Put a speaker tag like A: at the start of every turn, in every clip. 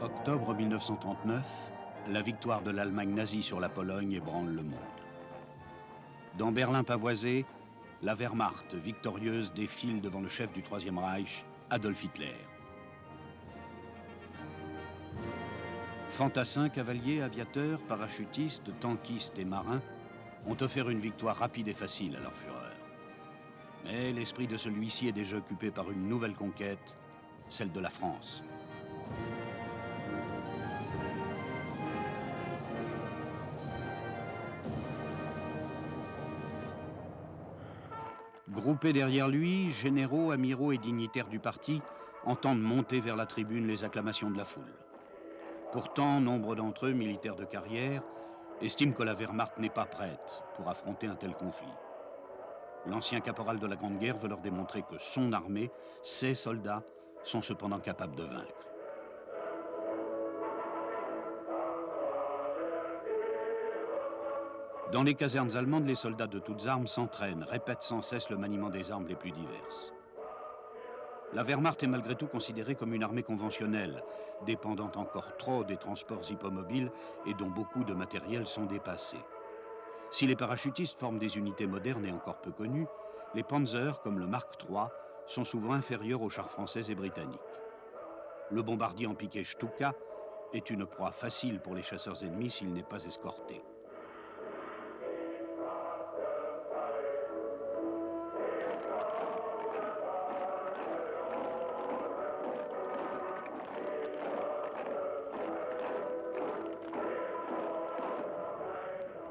A: Octobre 1939, la victoire de l'Allemagne nazie sur la Pologne ébranle le monde. Dans Berlin pavoisé, la Wehrmacht victorieuse défile devant le chef du Troisième Reich, Adolf Hitler. Fantassins, cavaliers, aviateurs, parachutistes, tankistes et marins ont offert une victoire rapide et facile à leur Führer. Mais l'esprit de celui-ci est déjà occupé par une nouvelle conquête, celle de la France. Groupés derrière lui, généraux, amiraux et dignitaires du parti entendent monter vers la tribune les acclamations de la foule. Pourtant, nombre d'entre eux, militaires de carrière, estiment que la Wehrmacht n'est pas prête pour affronter un tel conflit. L'ancien caporal de la Grande Guerre veut leur démontrer que son armée, ses soldats, sont cependant capables de vaincre. Dans les casernes allemandes, les soldats de toutes armes s'entraînent, répètent sans cesse le maniement des armes les plus diverses. La Wehrmacht est malgré tout considérée comme une armée conventionnelle, dépendant encore trop des transports hippomobiles et dont beaucoup de matériels sont dépassés. Si les parachutistes forment des unités modernes et encore peu connues, les Panzers, comme le Mark III, sont souvent inférieurs aux chars français et britanniques. Le bombardier en piqué Stuka est une proie facile pour les chasseurs ennemis s'il n'est pas escorté.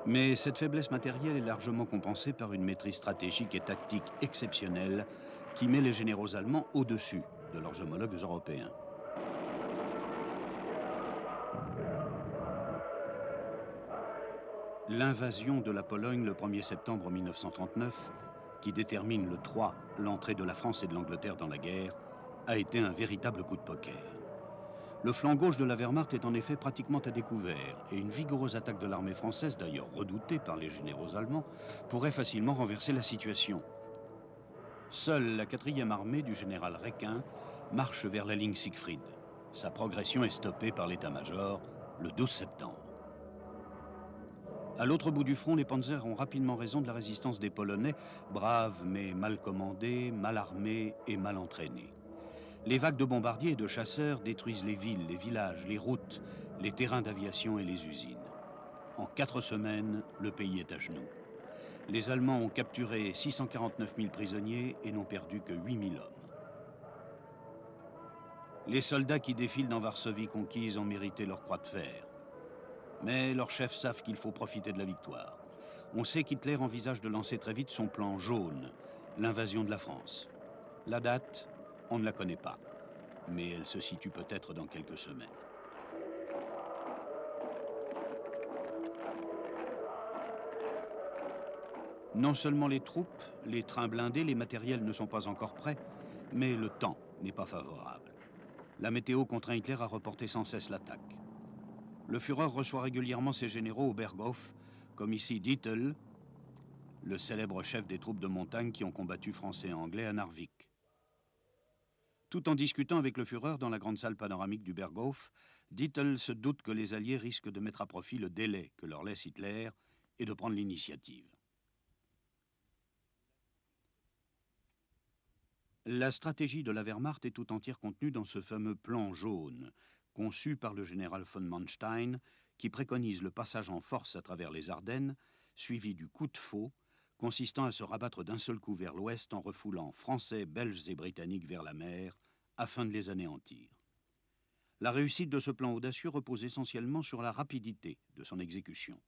A: Mais cette faiblesse matérielle est largement compensée par une maîtrise stratégique et tactique exceptionnelle qui met les généraux allemands au-dessus de leurs homologues européens. L'invasion de la Pologne le 1er septembre 1939, qui détermine le 3 l'entrée de la France et de l'Angleterre dans la guerre, a été un véritable coup de poker. Le flanc gauche de la Wehrmacht est en effet pratiquement à découvert et une vigoureuse attaque de l'armée française, d'ailleurs redoutée par les généraux allemands, pourrait facilement renverser la situation. Seule la 4e armée du général Requin marche vers la ligne Siegfried. Sa progression est stoppée par l'état-major le 12 septembre. À l'autre bout du front, les Panzers ont rapidement raison de la résistance des Polonais, braves mais mal commandés, mal armés et mal entraînés. Les vagues de bombardiers et de chasseurs détruisent les villes, les villages, les routes, les terrains d'aviation et les usines. En 4 semaines, le pays est à genoux. Les Allemands ont capturé 649 000 prisonniers et n'ont perdu que 8 000 hommes. Les soldats qui défilent dans Varsovie conquise ont mérité leur croix de fer. Mais leurs chefs savent qu'il faut profiter de la victoire. On sait qu'Hitler envisage de lancer très vite son plan jaune, l'invasion de la France. La date, on ne la connaît pas, mais elle se situe peut-être dans quelques semaines. Non seulement les troupes, les trains blindés, les matériels ne sont pas encore prêts, mais le temps n'est pas favorable. La météo contraint Hitler à reporter sans cesse l'attaque. Le Führer reçoit régulièrement ses généraux au Berghof, comme ici Dietl, le célèbre chef des troupes de montagne qui ont combattu Français et Anglais à Narvik. Tout en discutant avec le Führer dans la grande salle panoramique du Berghof, Dietl se doute que les Alliés risquent de mettre à profit le délai que leur laisse Hitler et de prendre l'initiative. La stratégie de la Wehrmacht est tout entière contenue dans ce fameux plan jaune, conçu par le général von Manstein, qui préconise le passage en force à travers les Ardennes, suivi du coup de faux, consistant à se rabattre d'un seul coup vers l'ouest en refoulant Français, Belges et Britanniques vers la mer, afin de les anéantir. La réussite de ce plan audacieux repose essentiellement sur la rapidité de son exécution.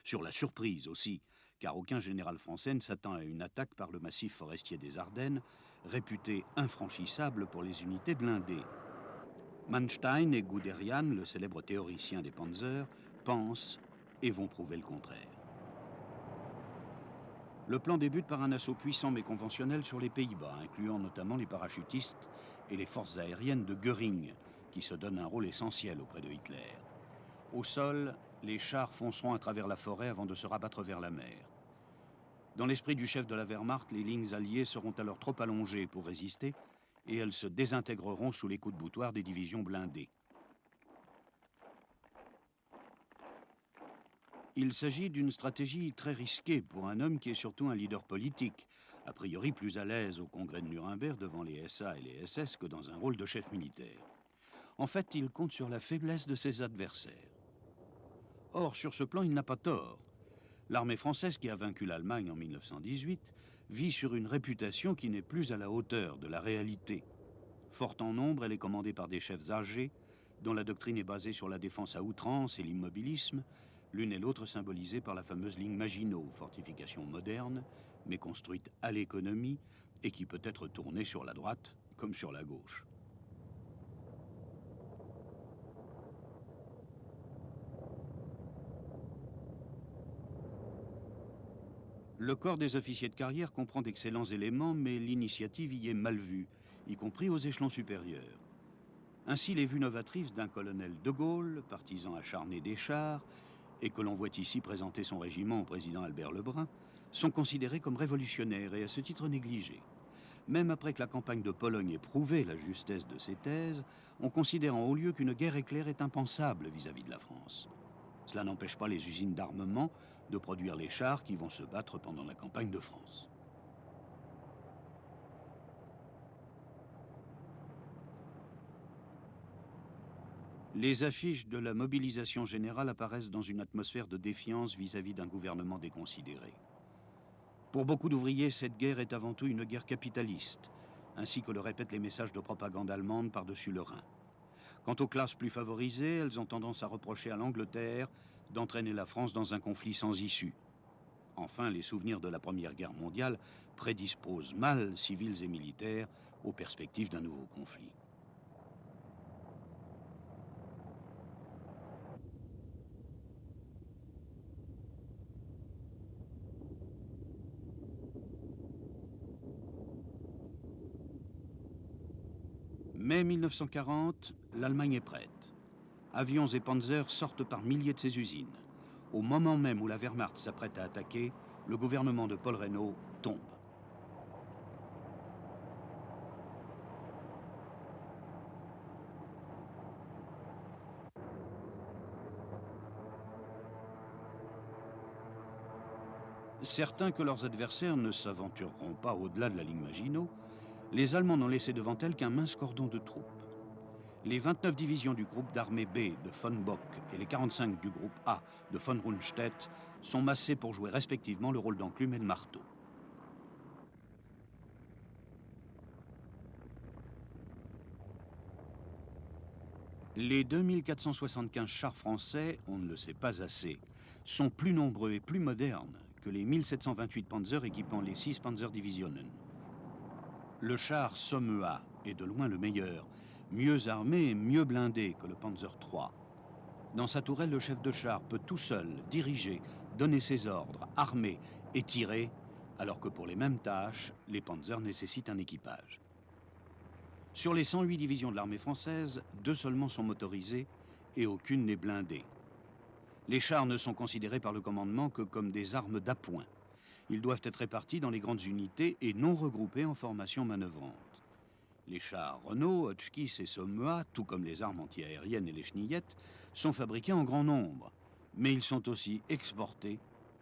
A: Sur la surprise aussi, car aucun général français ne s'attend à une attaque par le massif forestier des Ardennes, réputé infranchissable pour les unités blindées. Manstein et Guderian, le célèbre théoricien des Panzers, pensent et vont prouver le contraire. Le plan débute par un assaut puissant mais conventionnel sur les Pays-Bas, incluant notamment les parachutistes et les forces aériennes de Göring, qui se donnent un rôle essentiel auprès de Hitler. Au sol, les chars fonceront à travers la forêt avant de se rabattre vers la mer. Dans l'esprit du chef de la Wehrmacht, les lignes alliées seront alors trop allongées pour résister et elles se désintégreront sous les coups de boutoir des divisions blindées. Il s'agit d'une stratégie très risquée pour un homme qui est surtout un leader politique, a priori plus à l'aise au congrès de Nuremberg devant les SA et les SS que dans un rôle de chef militaire. En fait, il compte sur la faiblesse de ses adversaires. Or, sur ce plan, il n'a pas tort. L'armée française qui a vaincu l'Allemagne en 1918 vit sur une réputation qui n'est plus à la hauteur de la réalité. Forte en nombre, elle est commandée par des chefs âgés, dont la doctrine est basée sur la défense à outrance et l'immobilisme, l'une et l'autre symbolisées par la fameuse ligne Maginot, fortification moderne, mais construite à l'économie et qui peut être tournée sur la droite comme sur la gauche. Le corps des officiers de carrière comprend d'excellents éléments, mais l'initiative y est mal vue, y compris aux échelons supérieurs. Ainsi, les vues novatrices d'un colonel de Gaulle, partisan acharné des chars, et que l'on voit ici présenter son régiment au président Albert Lebrun, sont considérées comme révolutionnaires et à ce titre négligées. Même après que la campagne de Pologne ait prouvé la justesse de ses thèses, on considère en haut lieu qu'une guerre éclair est impensable vis-à-vis de la France. Cela n'empêche pas les usines d'armement de produire les chars qui vont se battre pendant la campagne de France. Les affiches de la mobilisation générale apparaissent dans une atmosphère de défiance vis-à-vis d'un gouvernement déconsidéré. Pour beaucoup d'ouvriers, cette guerre est avant tout une guerre capitaliste, ainsi que le répètent les messages de propagande allemande par-dessus le Rhin. Quant aux classes plus favorisées, elles ont tendance à reprocher à l'Angleterre d'entraîner la France dans un conflit sans issue. Enfin, les souvenirs de la Première Guerre mondiale prédisposent mal civils et militaires aux perspectives d'un nouveau conflit. Mai 1940, l'Allemagne est prête. Avions et panzers sortent par milliers de ses usines. Au moment même où la Wehrmacht s'apprête à attaquer, le gouvernement de Paul Reynaud tombe. Certains que leurs adversaires ne s'aventureront pas au-delà de la ligne Maginot, les Allemands n'ont laissé devant elles qu'un mince cordon de troupes. Les 29 divisions du groupe d'armée B de von Bock et les 45 du groupe A de von Rundstedt sont massées pour jouer respectivement le rôle d'enclume et de marteau. Les 2475 chars français, on ne le sait pas assez, sont plus nombreux et plus modernes que les 1728 Panzer équipant les 6 Panzerdivisionen. Le char Somme A est de loin le meilleur, mieux armé et mieux blindé que le Panzer III. Dans sa tourelle, le chef de char peut tout seul diriger, donner ses ordres, armer et tirer, alors que pour les mêmes tâches, les Panzers nécessitent un équipage. Sur les 108 divisions de l'armée française, 2 seulement sont motorisées et aucune n'est blindée. Les chars ne sont considérés par le commandement que comme des armes d'appoint. Ils doivent être répartis dans les grandes unités et non regroupés en formations manœuvrantes. Les chars Renault, Hotchkiss et Somme, tout comme les armes antiaériennes et les chenillettes, sont fabriqués en grand nombre, mais ils sont aussi exportés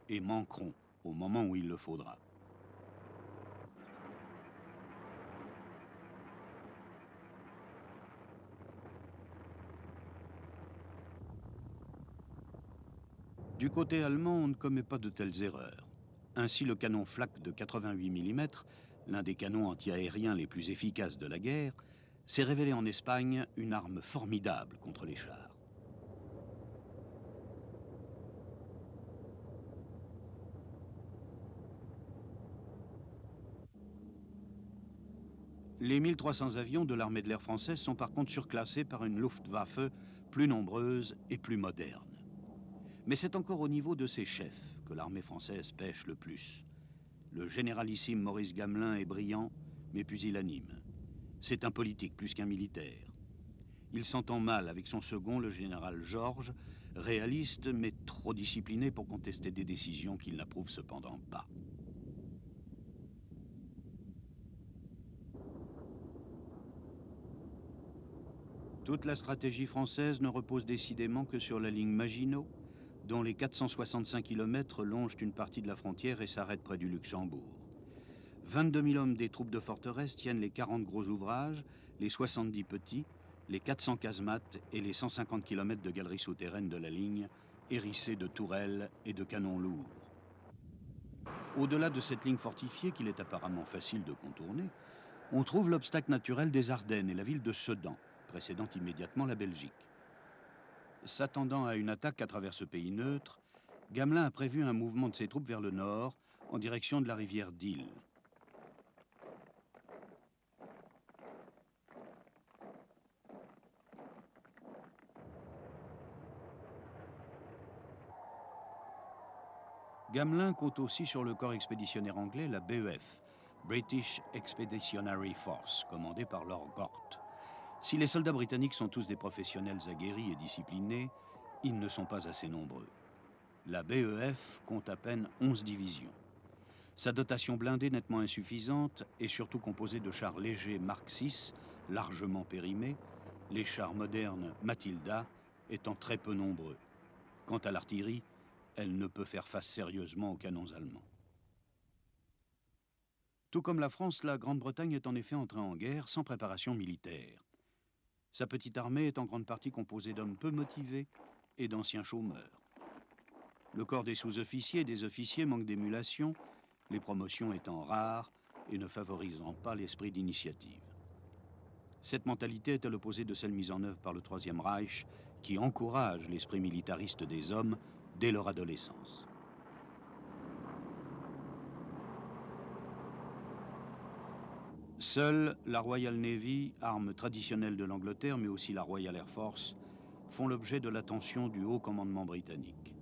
A: et manqueront au moment où il le faudra. Du côté allemand, on ne commet pas de telles erreurs. Ainsi, le canon Flak de 88 mm, l'un des canons antiaériens les plus efficaces de la guerre, s'est révélé en Espagne une arme formidable contre les chars. Les 1300 avions de l'armée de l'air française sont par contre surclassés par une Luftwaffe plus nombreuse et plus moderne. Mais c'est encore au niveau de ses chefs que l'armée française pêche le plus. Le généralissime Maurice Gamelin est brillant, mais pusillanime. C'est un politique plus qu'un militaire. Il s'entend mal avec son second, le général Georges, réaliste mais trop discipliné pour contester des décisions qu'il n'approuve cependant pas. Toute la stratégie française ne repose décidément que sur la ligne Maginot, dont les 465 km longent une partie de la frontière et s'arrêtent près du Luxembourg. 22 000 hommes des troupes de forteresse tiennent les 40 gros ouvrages, les 70 petits, les 400 casemates et les 150 km de galeries souterraines de la ligne, hérissées de tourelles et de canons lourds. Au-delà de cette ligne fortifiée, qu'il est apparemment facile de contourner, on trouve l'obstacle naturel des Ardennes et la ville de Sedan, précédant immédiatement la Belgique. S'attendant à une attaque à travers ce pays neutre, Gamelin a prévu un mouvement de ses troupes vers le nord, en direction de la rivière d'Isle. Gamelin compte aussi sur le corps expéditionnaire anglais, la BEF, British Expeditionary Force, commandée par Lord Gort. Si les soldats britanniques sont tous des professionnels aguerris et disciplinés, ils ne sont pas assez nombreux. La BEF compte à peine 11 divisions. Sa dotation blindée nettement insuffisante est surtout composée de chars légers Mark VI, largement périmés, les chars modernes Matilda étant très peu nombreux. Quant à l'artillerie, elle ne peut faire face sérieusement aux canons allemands. Tout comme la France, la Grande-Bretagne est en effet entrée en guerre sans préparation militaire. Sa petite armée est en grande partie composée d'hommes peu motivés et d'anciens chômeurs. Le corps des sous-officiers et des officiers manque d'émulation, les promotions étant rares et ne favorisant pas l'esprit d'initiative. Cette mentalité est à l'opposé de celle mise en œuvre par le Troisième Reich, qui encourage l'esprit militariste des hommes dès leur adolescence. Seule la Royal Navy, arme traditionnelle de l'Angleterre, mais aussi la Royal Air Force, font l'objet de l'attention du haut commandement britannique.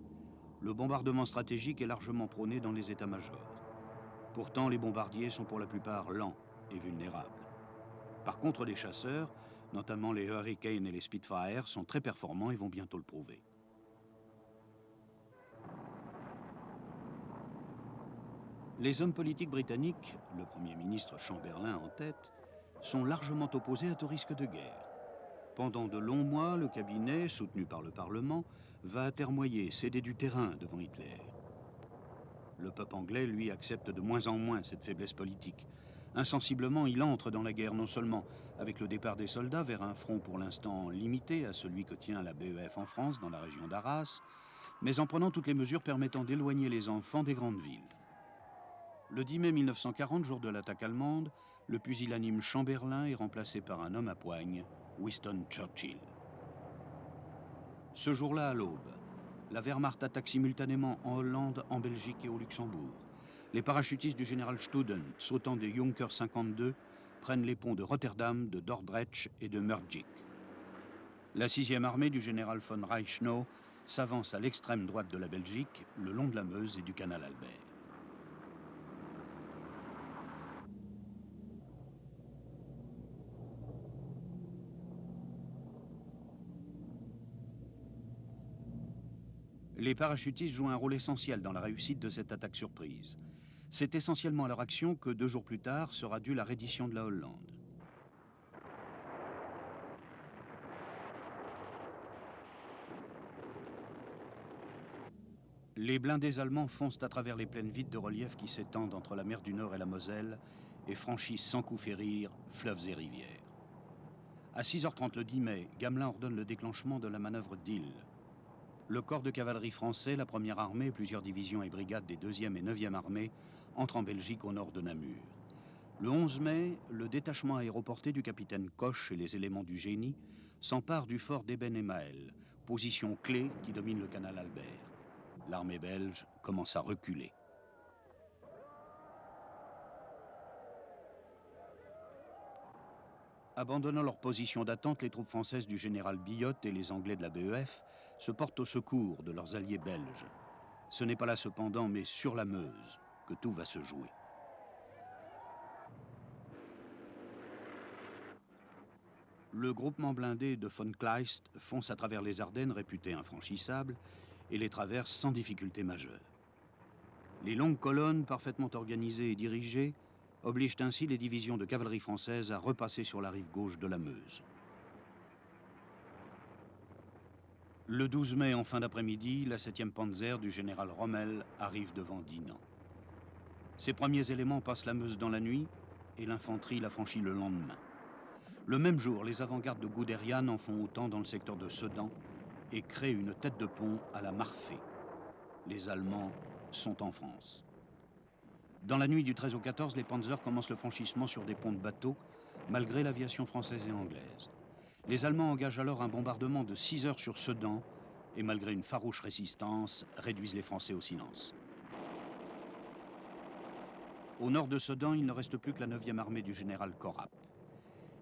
A: Le bombardement stratégique est largement prôné dans les états-majors. Pourtant, les bombardiers sont pour la plupart lents et vulnérables. Par contre, les chasseurs, notamment les Hurricane et les Spitfire, sont très performants et vont bientôt le prouver. Les hommes politiques britanniques, le Premier ministre Chamberlain en tête, sont largement opposés à tout risque de guerre. Pendant de longs mois, le cabinet, soutenu par le Parlement, va atermoyer, céder du terrain devant Hitler. Le peuple anglais, lui, accepte de moins en moins cette faiblesse politique. Insensiblement, il entre dans la guerre non seulement avec le départ des soldats vers un front pour l'instant limité à celui que tient la BEF en France, dans la région d'Arras, mais en prenant toutes les mesures permettant d'éloigner les enfants des grandes villes. Le 10 mai 1940, jour de l'attaque allemande, le pusillanime Chamberlain est remplacé par un homme à poigne, Winston Churchill. Ce jour-là, à l'aube, la Wehrmacht attaque simultanément en Hollande, en Belgique et au Luxembourg. Les parachutistes du général Student, sautant des Junker 52, prennent les ponts de Rotterdam, de Dordrecht et de Murgik. La 6e armée du général von Reichenau s'avance à l'extrême droite de la Belgique, le long de la Meuse et du canal Albert. Les parachutistes jouent un rôle essentiel dans la réussite de cette attaque surprise. C'est essentiellement à leur action que 2 jours plus tard sera due la reddition de la Hollande. Les blindés allemands foncent à travers les plaines vides de relief qui s'étendent entre la mer du Nord et la Moselle et franchissent sans coup férir fleuves et rivières. À 6h30 le 10 mai, Gamelin ordonne le déclenchement de la manœuvre d'Isle. Le corps de cavalerie français, la 1re armée et plusieurs divisions et brigades des 2e et 9e armées entrent en Belgique au nord de Namur. Le 11 mai, le détachement aéroporté du capitaine Koch et les éléments du génie s'emparent du fort d'Eben Emael, position clé qui domine le canal Albert. L'armée belge commence à reculer. Abandonnant leur position d'attente, les troupes françaises du général Billotte et les Anglais de la BEF se portent au secours de leurs alliés belges. Ce n'est pas là cependant, mais sur la Meuse, que tout va se jouer. Le groupement blindé de von Kleist fonce à travers les Ardennes réputées infranchissables et les traverse sans difficulté majeure. Les longues colonnes, parfaitement organisées et dirigées, obligent ainsi les divisions de cavalerie françaises à repasser sur la rive gauche de la Meuse. Le 12 mai, en fin d'après-midi, la 7e Panzer du général Rommel arrive devant Dinant. Ses premiers éléments passent la Meuse dans la nuit et l'infanterie la franchit le lendemain. Le même jour, les avant-gardes de Guderian en font autant dans le secteur de Sedan et créent une tête de pont à la Marfée. Les Allemands sont en France. Dans la nuit du 13 au 14, les Panzers commencent le franchissement sur des ponts de bateaux, malgré l'aviation française et anglaise. Les Allemands engagent alors un bombardement de 6 heures sur Sedan et, malgré une farouche résistance, réduisent les Français au silence. Au nord de Sedan, il ne reste plus que la 9e armée du général Korap.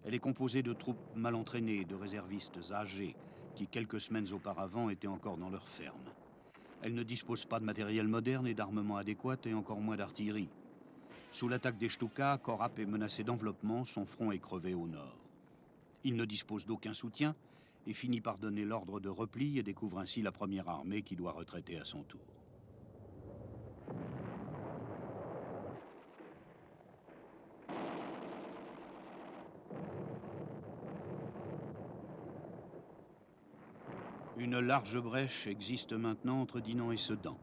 A: Elle est composée de troupes mal entraînées et de réservistes âgés qui, quelques semaines auparavant, étaient encore dans leurs fermes. Elle ne dispose pas de matériel moderne et d'armement adéquat et encore moins d'artillerie. Sous l'attaque des Stuka, Korap est menacé d'enveloppement, son front est crevé au nord. Il ne dispose d'aucun soutien et finit par donner l'ordre de repli et découvre ainsi la première armée qui doit retraiter à son tour. Une large brèche existe maintenant entre Dinant et Sedan.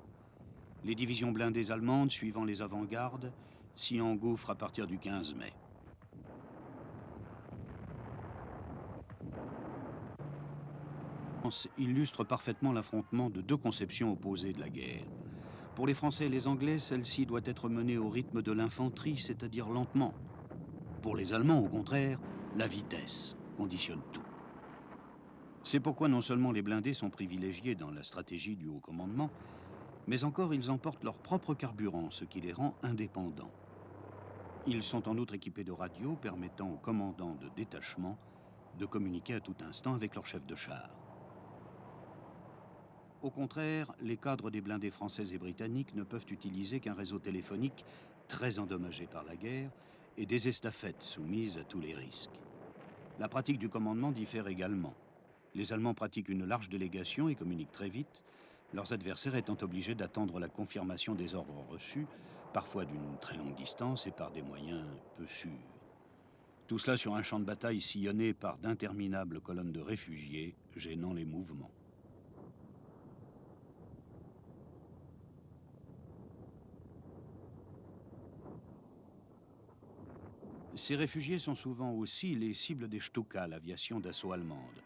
A: Les divisions blindées allemandes, suivant les avant-gardes, s'y engouffrent à partir du 15 mai. Illustre parfaitement l'affrontement de deux conceptions opposées de la guerre. Pour les Français et les Anglais, celle-ci doit être menée au rythme de l'infanterie, c'est-à-dire lentement. Pour les Allemands, au contraire, la vitesse conditionne tout. C'est pourquoi non seulement les blindés sont privilégiés dans la stratégie du haut commandement, mais encore ils emportent leur propre carburant, ce qui les rend indépendants. Ils sont en outre équipés de radios permettant aux commandants de détachement de communiquer à tout instant avec leur chef de char. Au contraire, les cadres des blindés français et britanniques ne peuvent utiliser qu'un réseau téléphonique très endommagé par la guerre et des estafettes soumises à tous les risques. La pratique du commandement diffère également. Les Allemands pratiquent une large délégation et communiquent très vite, leurs adversaires étant obligés d'attendre la confirmation des ordres reçus, parfois d'une très longue distance et par des moyens peu sûrs. Tout cela sur un champ de bataille sillonné par d'interminables colonnes de réfugiés gênant les mouvements. Ces réfugiés sont souvent aussi les cibles des Stuka, l'aviation d'assaut allemande,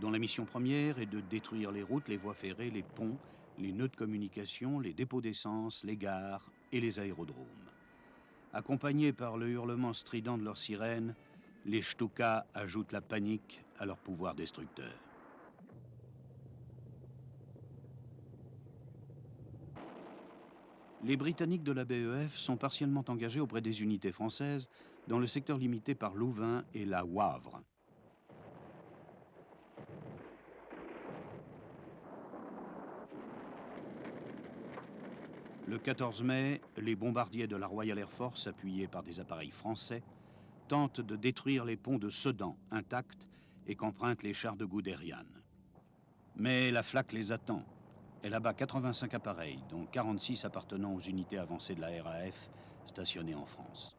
A: dont la mission première est de détruire les routes, les voies ferrées, les ponts, les nœuds de communication, les dépôts d'essence, les gares et les aérodromes. Accompagnés par le hurlement strident de leurs sirènes, les Stuka ajoutent la panique à leur pouvoir destructeur. Les Britanniques de la BEF sont partiellement engagés auprès des unités françaises dans le secteur limité par Louvain et la Wavre. Le 14 mai, les bombardiers de la Royal Air Force, appuyés par des appareils français, tentent de détruire les ponts de Sedan, intacts, et qu'empruntent les chars de Guderian. Mais la Flak les attend. Elle abat 85 appareils, dont 46 appartenant aux unités avancées de la RAF stationnées en France.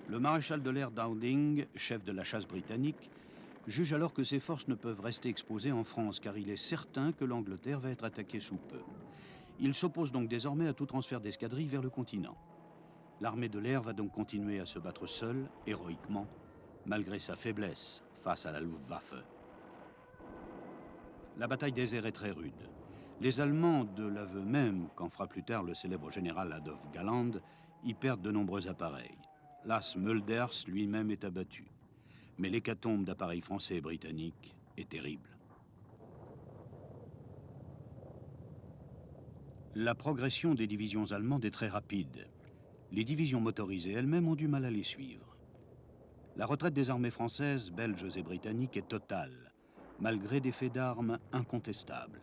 A: Le maréchal de l'air Dowding, chef de la chasse britannique, juge alors que ses forces ne peuvent rester exposées en France, car il est certain que l'Angleterre va être attaquée sous peu. Il s'oppose donc désormais à tout transfert d'escadrilles vers le continent. L'armée de l'air va donc continuer à se battre seule, héroïquement, malgré sa faiblesse face à la Luftwaffe. La bataille des airs est très rude. Les Allemands, de l'aveu même qu'en fera plus tard le célèbre général Adolf Galland, y perdent de nombreux appareils. L'as Mulders lui-même est abattu. Mais l'hécatombe d'appareils français et britanniques est terrible. La progression des divisions allemandes est très rapide. Les divisions motorisées elles-mêmes ont du mal à les suivre. La retraite des armées françaises, belges et britanniques est totale, malgré des faits d'armes incontestables.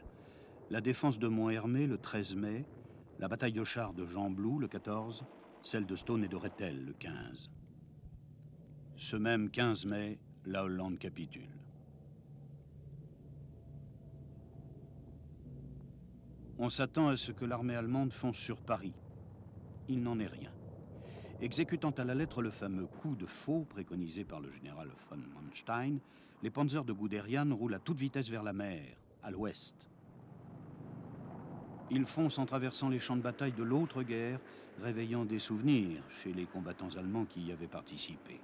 A: La défense de Mont-Hermé le 13 mai, la bataille de chars de Gembloux le 14, celle de Stone et de Rethel le 15. Ce même 15 mai, la Hollande capitule. On s'attend à ce que l'armée allemande fonce sur Paris. Il n'en est rien. Exécutant à la lettre le fameux coup de faux préconisé par le général von Manstein, les panzers de Guderian roulent à toute vitesse vers la mer, à l'ouest. Ils foncent en traversant les champs de bataille de l'autre guerre, réveillant des souvenirs chez les combattants allemands qui y avaient participé.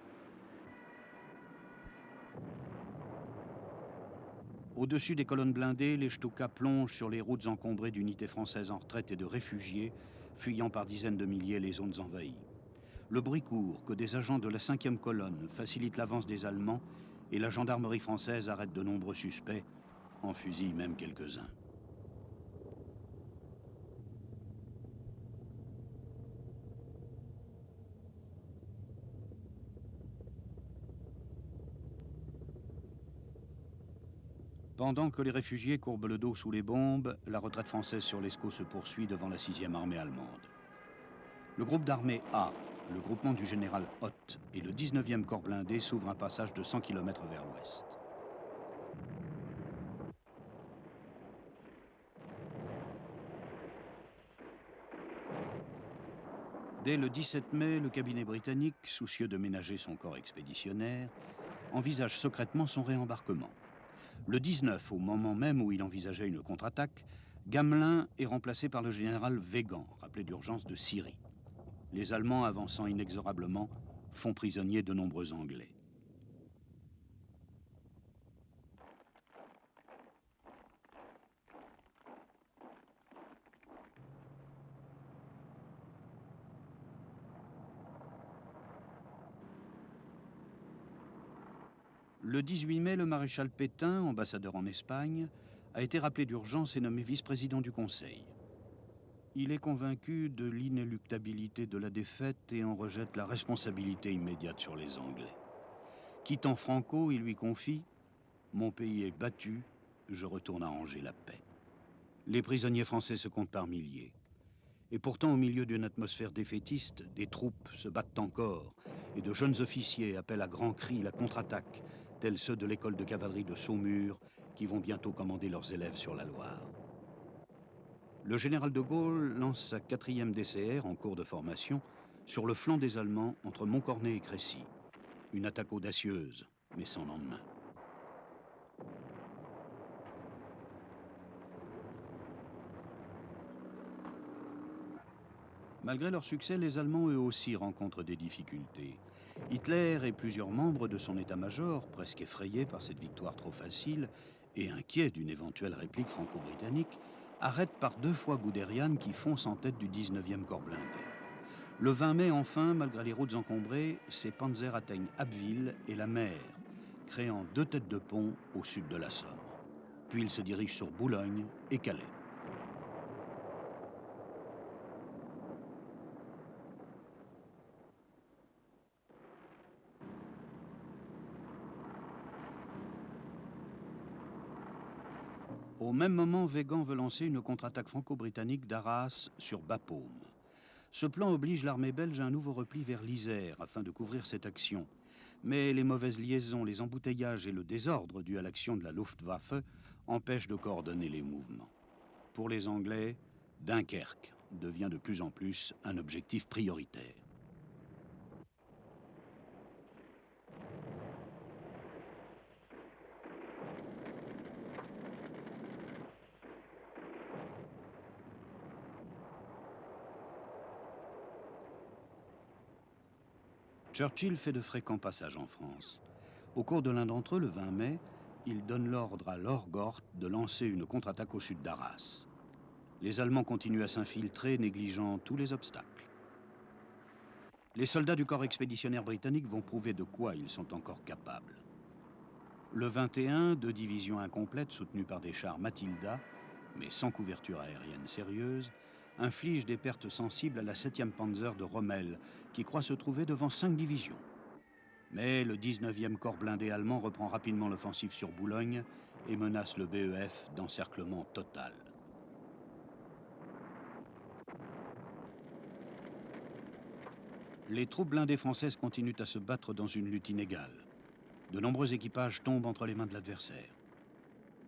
A: Au-dessus des colonnes blindées, les Stuka plongent sur les routes encombrées d'unités françaises en retraite et de réfugiés, fuyant par dizaines de milliers les zones envahies. Le bruit court que des agents de la 5e colonne facilitent l'avance des Allemands et la gendarmerie française arrête de nombreux suspects, en fusille même quelques-uns. Pendant que les réfugiés courbent le dos sous les bombes, la retraite française sur l'Escaut se poursuit devant la 6e armée allemande. Le groupe d'armée A, le groupement du général Hoth et le 19e corps blindé s'ouvrent un passage de 100 km vers l'ouest. Dès le 17 mai, le cabinet britannique, soucieux de ménager son corps expéditionnaire, envisage secrètement son réembarquement. Le 19, au moment même où il envisageait une contre-attaque, Gamelin est remplacé par le général Weygand, rappelé d'urgence de Syrie. Les Allemands, avançant inexorablement, font prisonnier de nombreux Anglais. Le 18 mai, le maréchal Pétain, ambassadeur en Espagne, a été rappelé d'urgence et nommé vice-président du Conseil. Il est convaincu de l'inéluctabilité de la défaite et en rejette la responsabilité immédiate sur les Anglais. Quittant Franco, il lui confie « Mon pays est battu, je retourne arranger la paix ». Les prisonniers français se comptent par milliers. Et pourtant, au milieu d'une atmosphère défaitiste, des troupes se battent encore et de jeunes officiers appellent à grands cris la contre-attaque, tels ceux de l'école de cavalerie de Saumur, qui vont bientôt commander leurs élèves sur la Loire. Le général de Gaulle lance sa 4e DCR en cours de formation sur le flanc des Allemands entre Montcornet et Crécy. Une attaque audacieuse, mais sans lendemain. Malgré leur succès, les Allemands eux aussi rencontrent des difficultés. Hitler et plusieurs membres de son état-major, presque effrayés par cette victoire trop facile et inquiets d'une éventuelle réplique franco-britannique, arrêtent par 2 fois Guderian qui fonce en tête du 19e corps blindé. Le 20 mai, enfin, malgré les routes encombrées, ces panzers atteignent Abbeville et la mer, créant 2 têtes de pont au sud de la Somme. Puis ils se dirigent sur Boulogne et Calais. Au même moment, Weygand veut lancer une contre-attaque franco-britannique d'Arras sur Bapaume. Ce plan oblige l'armée belge à un nouveau repli vers l'Isère afin de couvrir cette action. Mais les mauvaises liaisons, les embouteillages et le désordre dû à l'action de la Luftwaffe empêchent de coordonner les mouvements. Pour les Anglais, Dunkerque devient de plus en plus un objectif prioritaire. Churchill fait de fréquents passages en France. Au cours de l'un d'entre eux, le 20 mai, il donne l'ordre à Lord Gort de lancer une contre-attaque au sud d'Arras. Les Allemands continuent à s'infiltrer, négligeant tous les obstacles. Les soldats du corps expéditionnaire britannique vont prouver de quoi ils sont encore capables. Le 21, 2 divisions incomplètes soutenues par des chars Matilda, mais sans couverture aérienne sérieuse, inflige des pertes sensibles à la 7e Panzer de Rommel, qui croit se trouver devant 5 divisions. Mais le 19e corps blindé allemand reprend rapidement l'offensive sur Boulogne et menace le BEF d'encerclement total. Les troupes blindées françaises continuent à se battre dans une lutte inégale. De nombreux équipages tombent entre les mains de l'adversaire.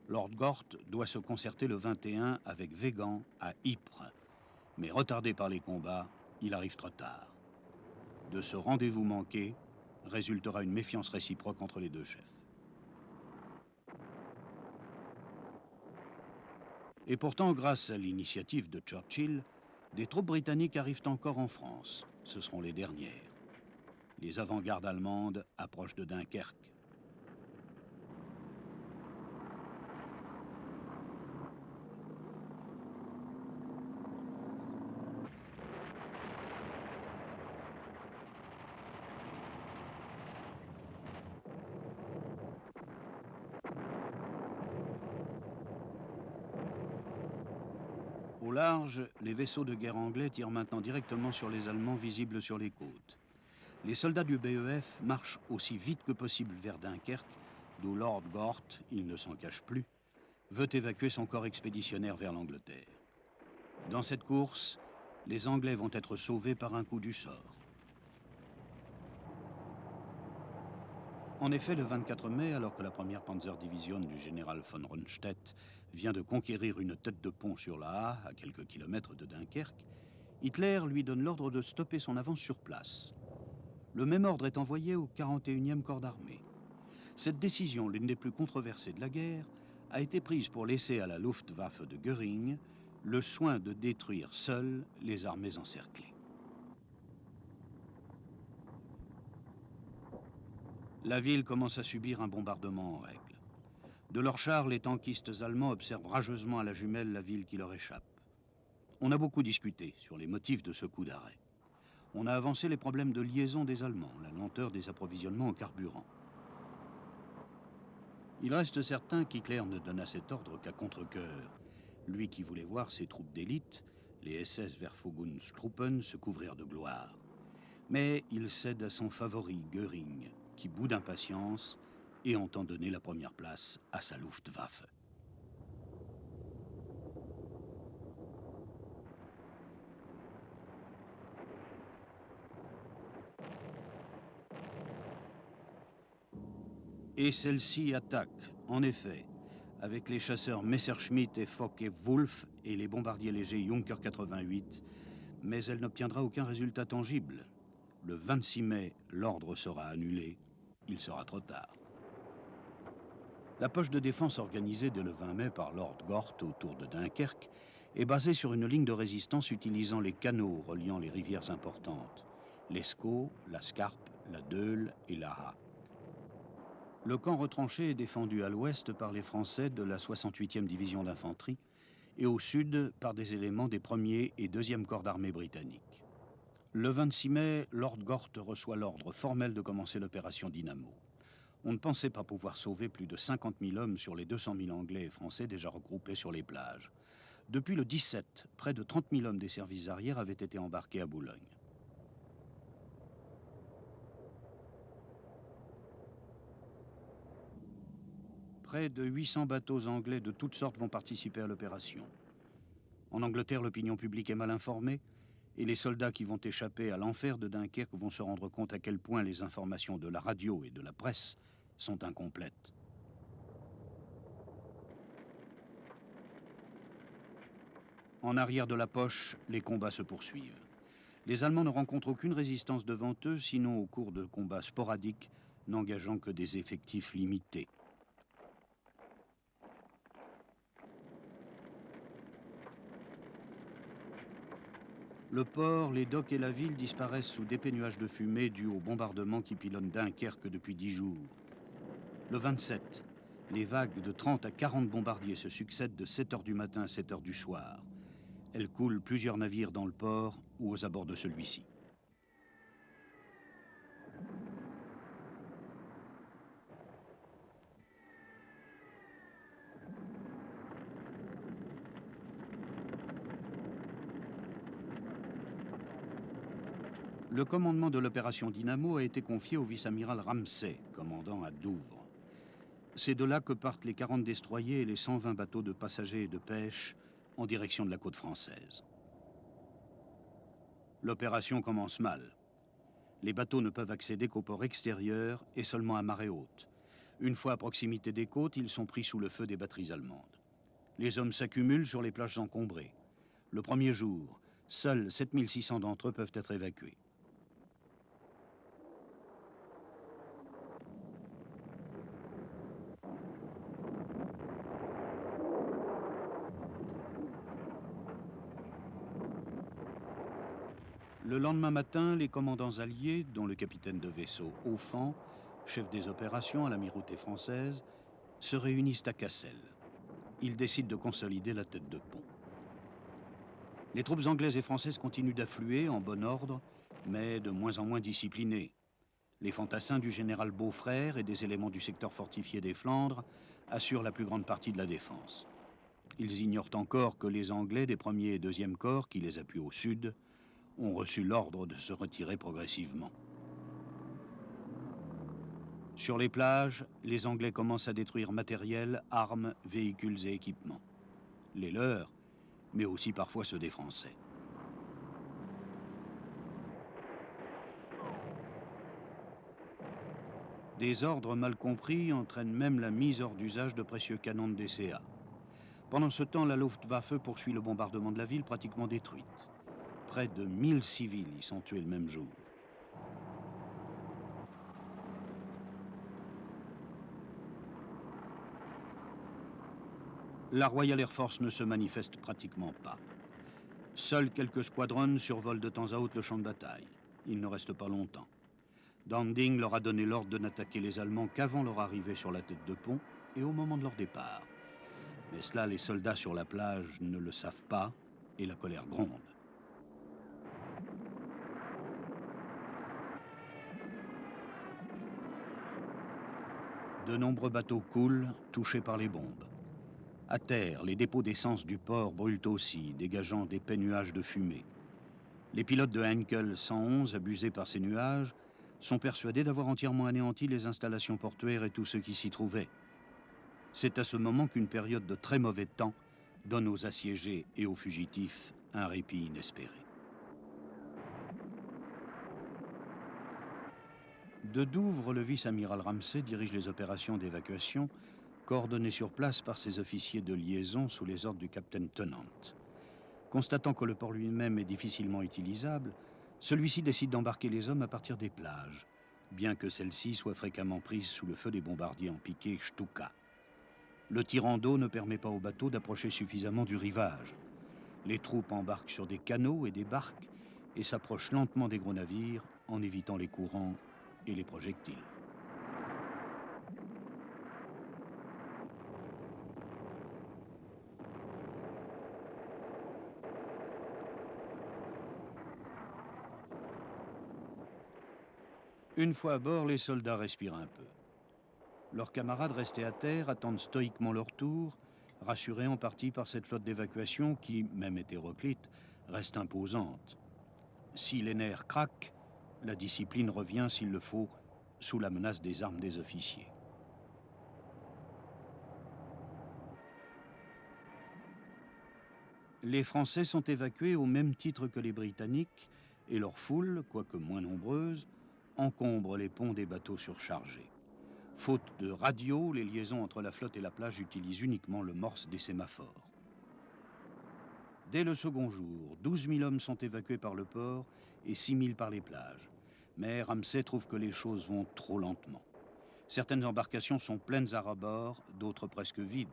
A: Lord Gort doit se concerter le 21 avec Weygand à Ypres. Mais retardé par les combats, il arrive trop tard. De ce rendez-vous manqué résultera une méfiance réciproque entre les deux chefs. Et pourtant, grâce à l'initiative de Churchill, des troupes britanniques arrivent encore en France. Ce seront les dernières. Les avant-gardes allemandes approchent de Dunkerque. Au large, les vaisseaux de guerre anglais tirent maintenant directement sur les Allemands visibles sur les côtes. Les soldats du BEF marchent aussi vite que possible vers Dunkerque, d'où Lord Gort, il ne s'en cache plus, veut évacuer son corps expéditionnaire vers l'Angleterre. Dans cette course, les Anglais vont être sauvés par un coup du sort. En effet, le 24 mai, alors que la première Panzerdivision du général von Rundstedt vient de conquérir une tête de pont sur la Aa, à quelques kilomètres de Dunkerque, Hitler lui donne l'ordre de stopper son avance sur place. Le même ordre est envoyé au 41e corps d'armée. Cette décision, l'une des plus controversées de la guerre, a été prise pour laisser à la Luftwaffe de Göring le soin de détruire seules les armées encerclées. La ville commence à subir un bombardement en règle. De leurs chars, les tankistes allemands observent rageusement à la jumelle la ville qui leur échappe. On a beaucoup discuté sur les motifs de ce coup d'arrêt. On a avancé les problèmes de liaison des Allemands, la lenteur des approvisionnements en carburant. Il reste certain qu'Hitler ne donna cet ordre qu'à contre-cœur, lui qui voulait voir ses troupes d'élite, les SS Verfügungstruppen, se couvrir de gloire. Mais il cède à son favori, Göring, qui bout d'impatience et entend donner la première place à sa Luftwaffe. Et celle-ci attaque, en effet, avec les chasseurs Messerschmitt et Focke-Wulf et les bombardiers légers Junker 88, mais elle n'obtiendra aucun résultat tangible. Le 26 mai, l'ordre sera annulé. Il sera trop tard. La poche de défense organisée dès le 20 mai par Lord Gort autour de Dunkerque est basée sur une ligne de résistance utilisant les canaux reliant les rivières importantes, l'Escaut, la Scarpe, la Deule et la Aa. Le camp retranché est défendu à l'ouest par les Français de la 68e division d'infanterie et au sud par des éléments des 1er et 2e corps d'armée britanniques. Le 26 mai, Lord Gort reçoit l'ordre formel de commencer l'opération Dynamo. On ne pensait pas pouvoir sauver plus de 50 000 hommes sur les 200 000 Anglais et Français déjà regroupés sur les plages. Depuis le 17, près de 30 000 hommes des services arrière avaient été embarqués à Boulogne. Près de 800 bateaux anglais de toutes sortes vont participer à l'opération. En Angleterre, l'opinion publique est mal informée et les soldats qui vont échapper à l'enfer de Dunkerque vont se rendre compte à quel point les informations de la radio et de la presse sont incomplètes. En arrière de la poche, les combats se poursuivent. Les Allemands ne rencontrent aucune résistance devant eux, sinon au cours de combats sporadiques, n'engageant que des effectifs limités. Le port, les docks et la ville disparaissent sous d'épais nuages de fumée dus aux bombardements qui pilonnent Dunkerque depuis 10 jours. Le 27, les vagues de 30 à 40 bombardiers se succèdent de 7 h du matin à 7 h du soir. Elles coulent plusieurs navires dans le port ou aux abords de celui-ci. Le commandement de l'opération Dynamo a été confié au vice-amiral Ramsay, commandant à Douvres. C'est de là que partent les 40 destroyers et les 120 bateaux de passagers et de pêche en direction de la côte française. L'opération commence mal. Les bateaux ne peuvent accéder qu'au port extérieur et seulement à marée haute. Une fois à proximité des côtes, ils sont pris sous le feu des batteries allemandes. Les hommes s'accumulent sur les plages encombrées. Le premier jour, seuls 7600 d'entre eux peuvent être évacués. Le lendemain matin, les commandants alliés, dont le capitaine de vaisseau Aufan, chef des opérations à l'amirauté française, se réunissent à Cassel. Ils décident de consolider la tête de pont. Les troupes anglaises et françaises continuent d'affluer en bon ordre, mais de moins en moins disciplinées. Les fantassins du général Beaufrère et des éléments du secteur fortifié des Flandres assurent la plus grande partie de la défense. Ils ignorent encore que les Anglais des 1er et 2e corps, qui les appuient au sud, ont reçu l'ordre de se retirer progressivement. Sur les plages, les Anglais commencent à détruire matériel, armes, véhicules et équipements. Les leurs, mais aussi parfois ceux des Français. Des ordres mal compris entraînent même la mise hors d'usage de précieux canons de DCA. Pendant ce temps, la Luftwaffe poursuit le bombardement de la ville pratiquement détruite. Près de 1000 civils y sont tués le même jour. La Royal Air Force ne se manifeste pratiquement pas. Seuls quelques squadrons survolent de temps à autre le champ de bataille. Ils ne restent pas longtemps. Danding leur a donné l'ordre de n'attaquer les Allemands qu'avant leur arrivée sur la tête de pont et au moment de leur départ. Mais cela, les soldats sur la plage ne le savent pas et la colère gronde. De nombreux bateaux coulent, touchés par les bombes. À terre, les dépôts d'essence du port brûlent aussi, dégageant d'épais nuages de fumée. Les pilotes de Henkel 111, abusés par ces nuages, sont persuadés d'avoir entièrement anéanti les installations portuaires et tous ceux qui s'y trouvaient. C'est à ce moment qu'une période de très mauvais temps donne aux assiégés et aux fugitifs un répit inespéré. De Douvres, le vice-amiral Ramsay dirige les opérations d'évacuation coordonnées sur place par ses officiers de liaison sous les ordres du capitaine Tennant. Constatant que le port lui-même est difficilement utilisable, celui-ci décide d'embarquer les hommes à partir des plages, bien que celles-ci soient fréquemment prises sous le feu des bombardiers en piqué Stuka. Le tirant d'eau ne permet pas aux bateaux d'approcher suffisamment du rivage. Les troupes embarquent sur des canots et des barques et s'approchent lentement des gros navires en évitant les courants et les projectiles. Une fois à bord, les soldats respirent un peu. Leurs camarades restés à terre attendent stoïquement leur tour, rassurés en partie par cette flotte d'évacuation qui, même hétéroclite, reste imposante. Si les nerfs craquent, la discipline revient, s'il le faut, sous la menace des armes des officiers. Les Français sont évacués au même titre que les Britanniques et leur foule, quoique moins nombreuse, encombre les ponts des bateaux surchargés. Faute de radio, les liaisons entre la flotte et la plage utilisent uniquement le morse des sémaphores. Dès le second jour, 12 000 hommes sont évacués par le port et 6 000 par les plages. Mais Ramsay trouve que les choses vont trop lentement. Certaines embarcations sont pleines à ras-bord, d'autres presque vides.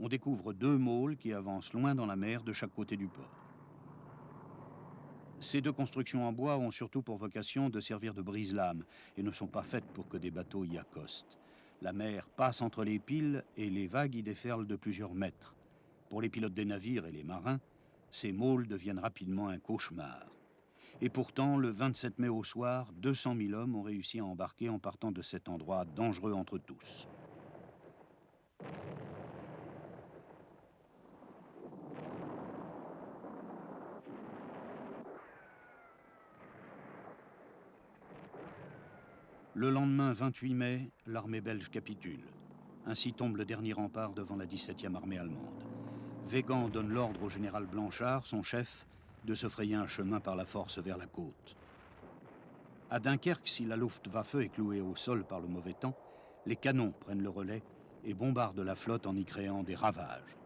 A: On découvre 2 môles qui avancent loin dans la mer de chaque côté du port. Ces 2 constructions en bois ont surtout pour vocation de servir de brise-lames et ne sont pas faites pour que des bateaux y accostent. La mer passe entre les piles et les vagues y déferlent de plusieurs mètres. Pour les pilotes des navires et les marins, ces môles deviennent rapidement un cauchemar. Et pourtant, le 27 mai au soir, 200 000 hommes ont réussi à embarquer en partant de cet endroit dangereux entre tous. Le lendemain 28 mai, l'armée belge capitule. Ainsi tombe le dernier rempart devant la 17e armée allemande. Weygand donne l'ordre au général Blanchard, son chef, de se frayer un chemin par la force vers la côte. À Dunkerque, si la Luftwaffe est clouée au sol par le mauvais temps, les canons prennent le relais et bombardent la flotte en y créant des ravages.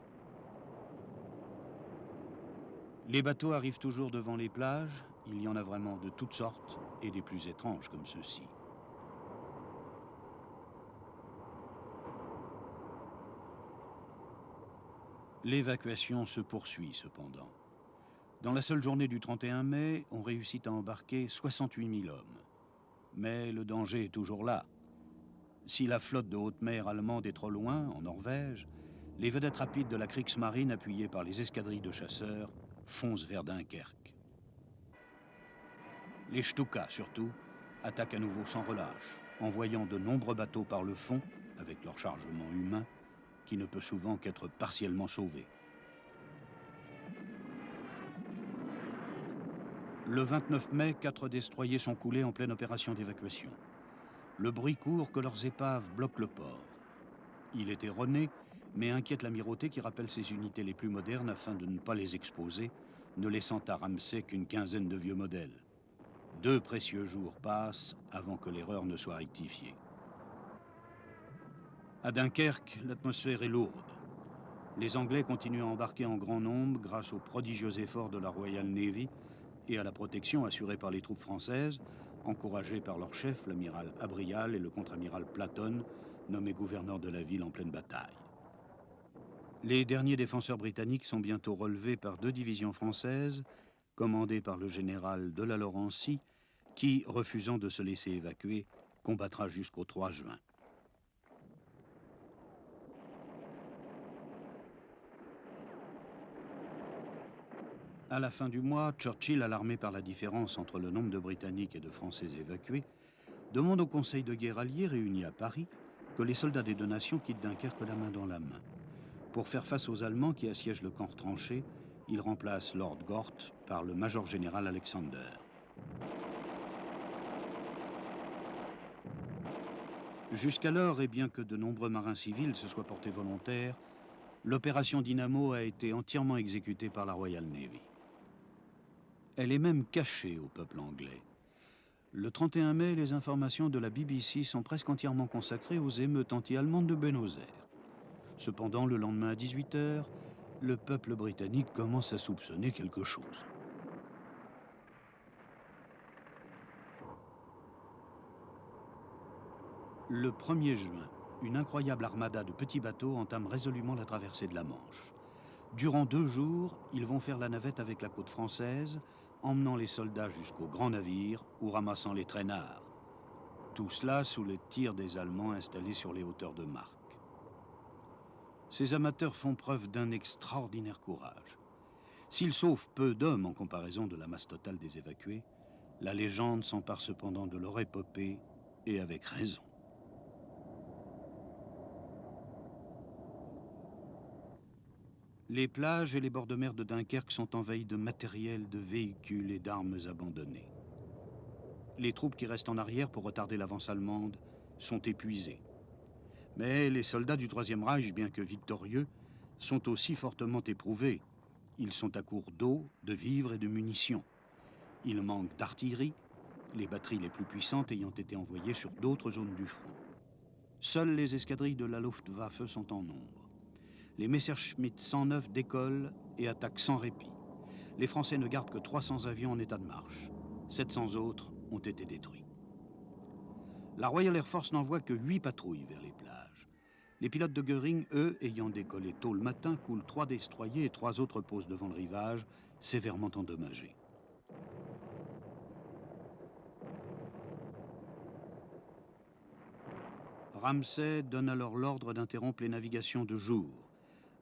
A: Les bateaux arrivent toujours devant les plages. Il y en a vraiment de toutes sortes et des plus étranges comme ceux-ci. L'évacuation se poursuit cependant. Dans la seule journée du 31 mai, on réussit à embarquer 68 000 hommes. Mais le danger est toujours là. Si la flotte de haute mer allemande est trop loin, en Norvège, les vedettes rapides de la Kriegsmarine, appuyées par les escadrilles de chasseurs, foncent vers Dunkerque. Les Stuka, surtout, attaquent à nouveau sans relâche, envoyant de nombreux bateaux par le fond, avec leur chargement humain, qui ne peut souvent qu'être partiellement sauvé. Le 29 mai, 4 destroyers sont coulés en pleine opération d'évacuation. Le bruit court que leurs épaves bloquent le port. Il est erroné, mais inquiète l'amirauté qui rappelle ses unités les plus modernes afin de ne pas les exposer, ne laissant à Ramsay qu'une quinzaine de vieux modèles. 2 précieux jours passent avant que l'erreur ne soit rectifiée. À Dunkerque, l'atmosphère est lourde. Les Anglais continuent à embarquer en grand nombre grâce aux prodigieux efforts de la Royal Navy et à la protection assurée par les troupes françaises, encouragées par leur chef, l'amiral Abrial et le contre-amiral Platon, nommé gouverneur de la ville en pleine bataille. Les derniers défenseurs britanniques sont bientôt relevés par 2 divisions françaises, commandées par le général de la Laurencie, qui, refusant de se laisser évacuer, combattra jusqu'au 3 juin. À la fin du mois, Churchill, alarmé par la différence entre le nombre de Britanniques et de Français évacués, demande au Conseil de guerre allié réuni à Paris que les soldats des 2 nations quittent Dunkerque la main dans la main. Pour faire face aux Allemands qui assiègent le camp retranché, il remplace Lord Gort par le major général Alexander. Jusqu'alors, et bien que de nombreux marins civils se soient portés volontaires, l'opération Dynamo a été entièrement exécutée par la Royal Navy. Elle est même cachée au peuple anglais. Le 31 mai, les informations de la BBC sont presque entièrement consacrées aux émeutes anti-allemandes de Buenos Aires. Cependant, le lendemain à 18h, le peuple britannique commence à soupçonner quelque chose. Le 1er juin, une incroyable armada de petits bateaux entame résolument la traversée de la Manche. Durant 2 jours, ils vont faire la navette avec la côte française, emmenant les soldats jusqu'aux grands navires ou ramassant les traînards. Tout cela sous le tir des Allemands installés sur les hauteurs de Marques. Ces amateurs font preuve d'un extraordinaire courage. S'ils sauvent peu d'hommes en comparaison de la masse totale des évacués, la légende s'empare cependant de leur épopée, et avec raison. Les plages et les bords de mer de Dunkerque sont envahis de matériel, de véhicules et d'armes abandonnées. Les troupes qui restent en arrière pour retarder l'avance allemande sont épuisées. Mais les soldats du Troisième Reich, bien que victorieux, sont aussi fortement éprouvés. Ils sont à court d'eau, de vivres et de munitions. Il manque d'artillerie, les batteries les plus puissantes ayant été envoyées sur d'autres zones du front. Seules les escadrilles de la Luftwaffe sont en nombre. Les Messerschmitt 109 décollent et attaquent sans répit. Les Français ne gardent que 300 avions en état de marche. 700 autres ont été détruits. La Royal Air Force n'envoie que 8 patrouilles vers les plages. Les pilotes de Göring, eux, ayant décollé tôt le matin, coulent 3 destroyers et 3 autres posent devant le rivage, sévèrement endommagés. Ramsay donne alors l'ordre d'interrompre les navigations de jour.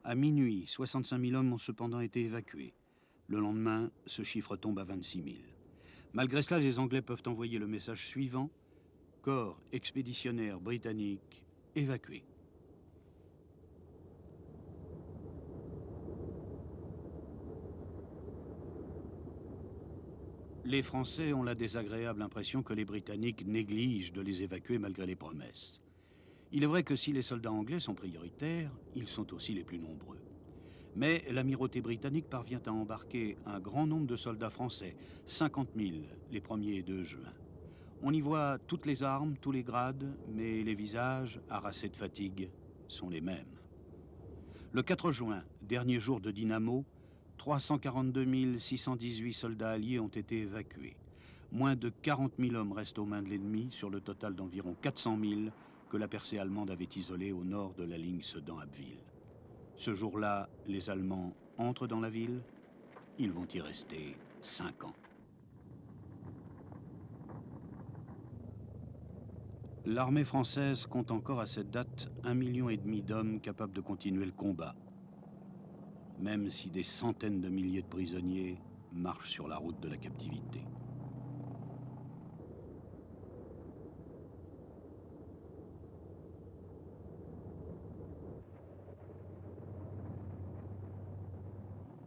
A: À minuit, 65 000 hommes ont cependant été évacués. Le lendemain, ce chiffre tombe à 26 000. Malgré cela, les Anglais peuvent envoyer le message suivant: corps expéditionnaire britannique évacué. Les Français ont la désagréable impression que les Britanniques négligent de les évacuer malgré les promesses. Il est vrai que si les soldats anglais sont prioritaires, ils sont aussi les plus nombreux. Mais l'amirauté britannique parvient à embarquer un grand nombre de soldats français, 50 000 les 1er et 2 juin. On y voit toutes les armes, tous les grades, mais les visages, harassés de fatigue, sont les mêmes. Le 4 juin, dernier jour de Dynamo, 342 618 soldats alliés ont été évacués. Moins de 40 000 hommes restent aux mains de l'ennemi sur le total d'environ 400 000 que la percée allemande avait isolés au nord de la ligne Sedan-Abbeville. Ce jour-là, les Allemands entrent dans la ville Ils vont y rester 5 ans. L'armée française compte encore à cette date 1,5 million d'hommes capables de continuer le combat, même si des centaines de milliers de prisonniers marchent sur la route de la captivité.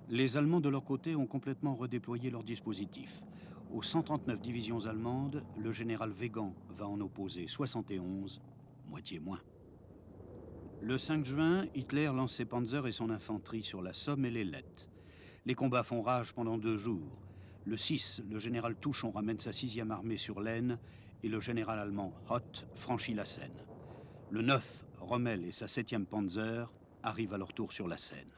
A: Les Allemands, de leur côté, ont complètement redéployé leur dispositif. Aux 139 divisions allemandes, le général Weygand va en opposer 71, moitié moins. Le 5 juin, Hitler lance ses panzers et son infanterie sur la Somme et l'Ailette. Les combats font rage pendant 2 jours. Le 6, le général Touchon ramène sa 6e armée sur l'Aisne et le général allemand Hoth franchit la Seine. Le 9, Rommel et sa 7e Panzer arrivent à leur tour sur la Seine.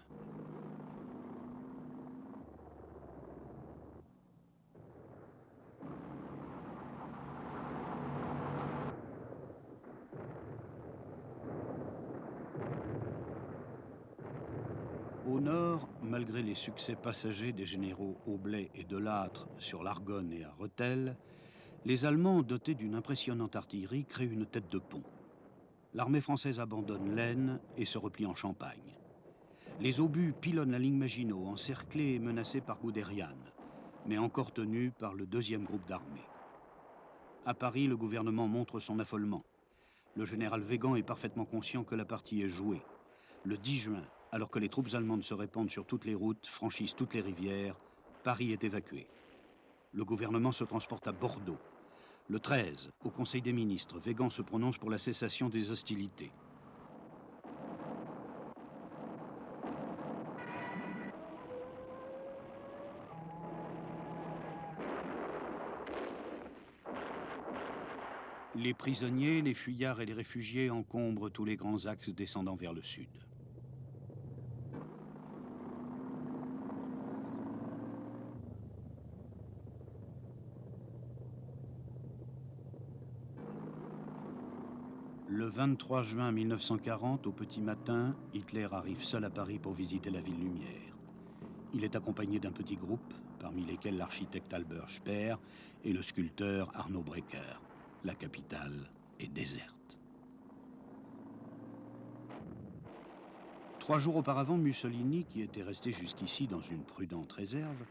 A: Au nord, malgré les succès passagers des généraux Aublay et Delattre sur l'Argonne et à Rethel, les Allemands, dotés d'une impressionnante artillerie, créent une tête de pont. L'armée française abandonne l'Aisne et se replie en Champagne. Les obus pilonnent la ligne Maginot, encerclée et menacée par Guderian, mais encore tenue par le 2e groupe d'armées. À Paris, le gouvernement montre son affolement. Le général Weygand est parfaitement conscient que la partie est jouée. Le 10 juin, alors que les troupes allemandes se répandent sur toutes les routes, franchissent toutes les rivières, Paris est évacué. Le gouvernement se transporte à Bordeaux. Le 13, au Conseil des ministres, Weygand se prononce pour la cessation des hostilités. Les prisonniers, les fuyards et les réfugiés encombrent tous les grands axes descendant vers le sud. Le 23 juin 1940, au petit matin, Hitler arrive seul à Paris pour visiter la ville lumière. Il est accompagné d'un petit groupe, parmi lesquels l'architecte Albert Speer et le sculpteur Arno Breker. La capitale est déserte. 3 jours auparavant, Mussolini, qui était resté jusqu'ici dans une prudente réserve,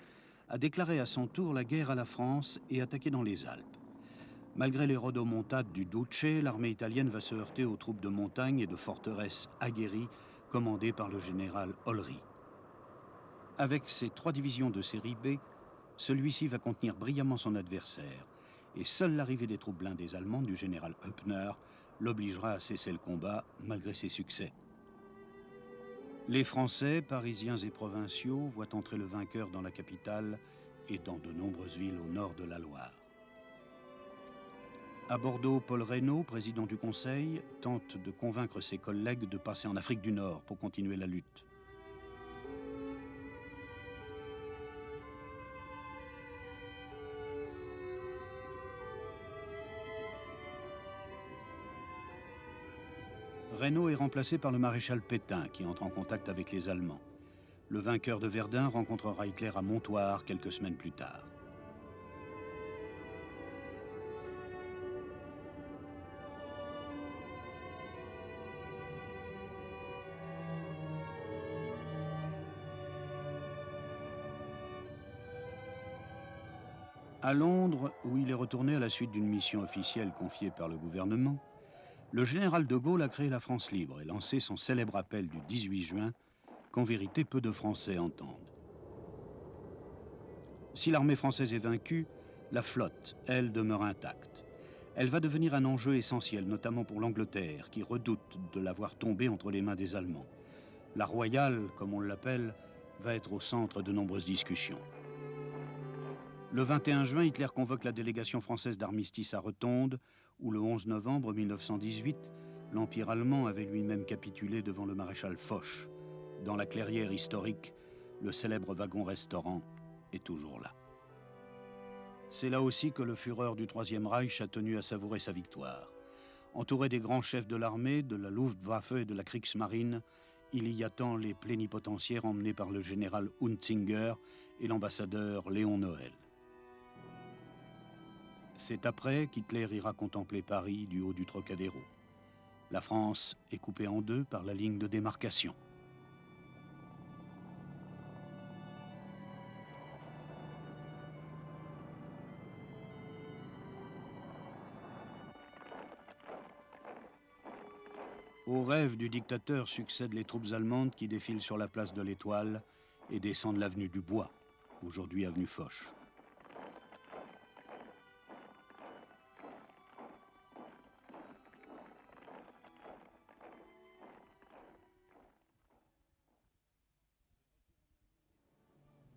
A: a déclaré à son tour la guerre à la France et attaqué dans les Alpes. Malgré les rodomontades du Duce, l'armée italienne va se heurter aux troupes de montagne et de forteresses aguerries commandées par le général Olry. Avec ses 3 divisions de série B, celui-ci va contenir brillamment son adversaire, et seule l'arrivée des troupes blindées allemandes du général Höppner l'obligera à cesser le combat malgré ses succès. Les Français, Parisiens et provinciaux voient entrer le vainqueur dans la capitale et dans de nombreuses villes au nord de la Loire. À Bordeaux, Paul Reynaud, président du Conseil, tente de convaincre ses collègues de passer en Afrique du Nord pour continuer la lutte. Reynaud est remplacé par le maréchal Pétain, qui entre en contact avec les Allemands. Le vainqueur de Verdun rencontrera Hitler à Montoire quelques semaines plus tard. À Londres, où il est retourné à la suite d'une mission officielle confiée par le gouvernement, le général de Gaulle a créé la France libre et lancé son célèbre appel du 18 juin, qu'en vérité peu de Français entendent. Si l'armée française est vaincue, la flotte, elle, demeure intacte. Elle va devenir un enjeu essentiel, notamment pour l'Angleterre, qui redoute de la voir tomber entre les mains des Allemands. La Royale, comme on l'appelle, va être au centre de nombreuses discussions. Le 21 juin, Hitler convoque la délégation française d'armistice à Rotonde, où le 11 novembre 1918, l'Empire allemand avait lui-même capitulé devant le maréchal Foch. Dans la clairière historique, le célèbre wagon-restaurant est toujours là. C'est là aussi que le Führer du Troisième Reich a tenu à savourer sa victoire. Entouré des grands chefs de l'armée, de la Luftwaffe et de la Kriegsmarine, il y attend les plénipotentiaires emmenés par le général Huntzinger et l'ambassadeur Léon Noël. C'est après qu'Hitler ira contempler Paris du haut du Trocadéro. La France est coupée en deux par la ligne de démarcation. Au rêve du dictateur succèdent les troupes allemandes qui défilent sur la place de l'Étoile et descendent l'avenue du Bois, aujourd'hui avenue Foch.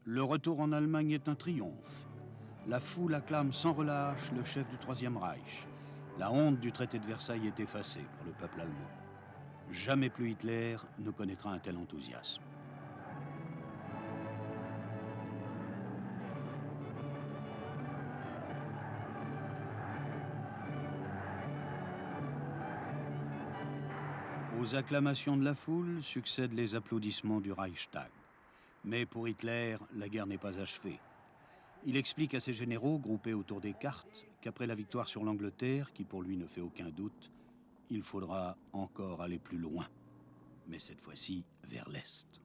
A: Le retour en Allemagne est un triomphe. La foule acclame sans relâche le chef du Troisième Reich. La honte du traité de Versailles est effacée pour le peuple allemand. Jamais plus Hitler ne connaîtra un tel enthousiasme. Aux acclamations de la foule succèdent les applaudissements du Reichstag. Mais pour Hitler, la guerre n'est pas achevée. Il explique à ses généraux, groupés autour des cartes, qu'après la victoire sur l'Angleterre, qui pour lui ne fait aucun doute, il faudra encore aller plus loin, mais cette fois-ci vers l'Est.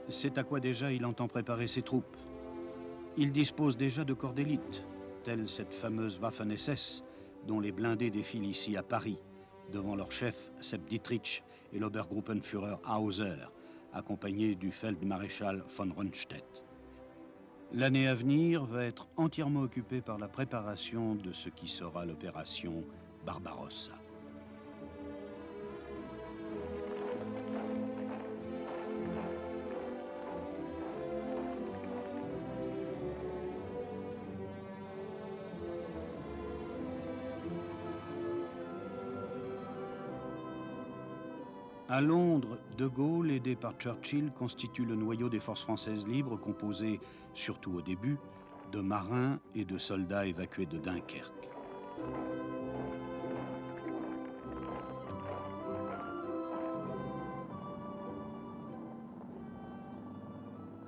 A: C'est à quoi déjà il entend préparer ses troupes. Il dispose déjà de corps d'élite, telle cette fameuse Waffen-SS, dont les blindés défilent ici à Paris, devant leur chef Sepp Dietrich et l'Obergruppenführer Hauser, accompagnés du Feldmaréchal von Rundstedt. L'année à venir va être entièrement occupée par la préparation de ce qui sera l'opération Barbarossa. À Londres, De Gaulle, aidé par Churchill, constitue le noyau des forces françaises libres, composé, surtout au début, de marins et de soldats évacués de Dunkerque.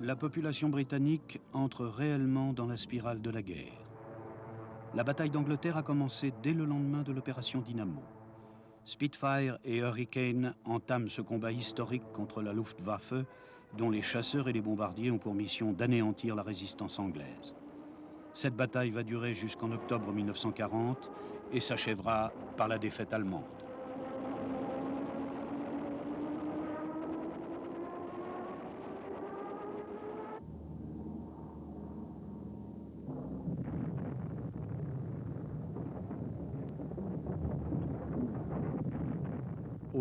A: La population britannique entre réellement dans la spirale de la guerre. La bataille d'Angleterre a commencé dès le lendemain de l'opération Dynamo. Spitfire et Hurricane entament ce combat historique contre la Luftwaffe, dont les chasseurs et les bombardiers ont pour mission d'anéantir la résistance anglaise. Cette bataille va durer jusqu'en octobre 1940 et s'achèvera par la défaite allemande.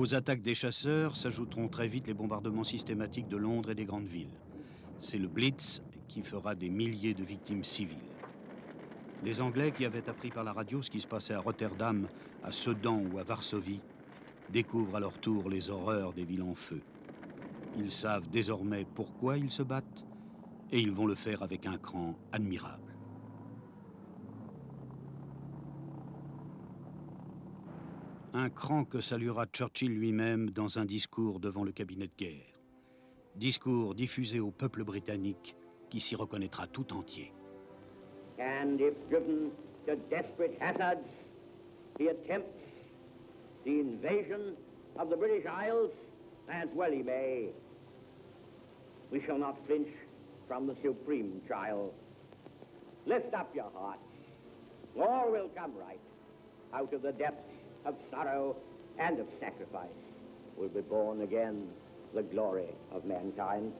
A: Aux attaques des chasseurs s'ajouteront très vite les bombardements systématiques de Londres et des grandes villes. C'est le Blitz qui fera des milliers de victimes civiles. Les Anglais, qui avaient appris par la radio ce qui se passait à Rotterdam, à Sedan ou à Varsovie, découvrent à leur tour les horreurs des villes en feu. Ils savent désormais pourquoi ils se battent et ils vont le faire avec un cran admirable. Un cran que saluera Churchill lui-même dans un discours devant le cabinet de guerre. Discours diffusé au peuple britannique qui s'y reconnaîtra tout entier.
B: And if driven to desperate hazards, he attempts the invasion of the British Isles, as well he may. We shall not flinch from the supreme trial. Lift up your hearts. All will come right. Out of the depths of sorrow and of sacrifice will be born again the glory of mankind.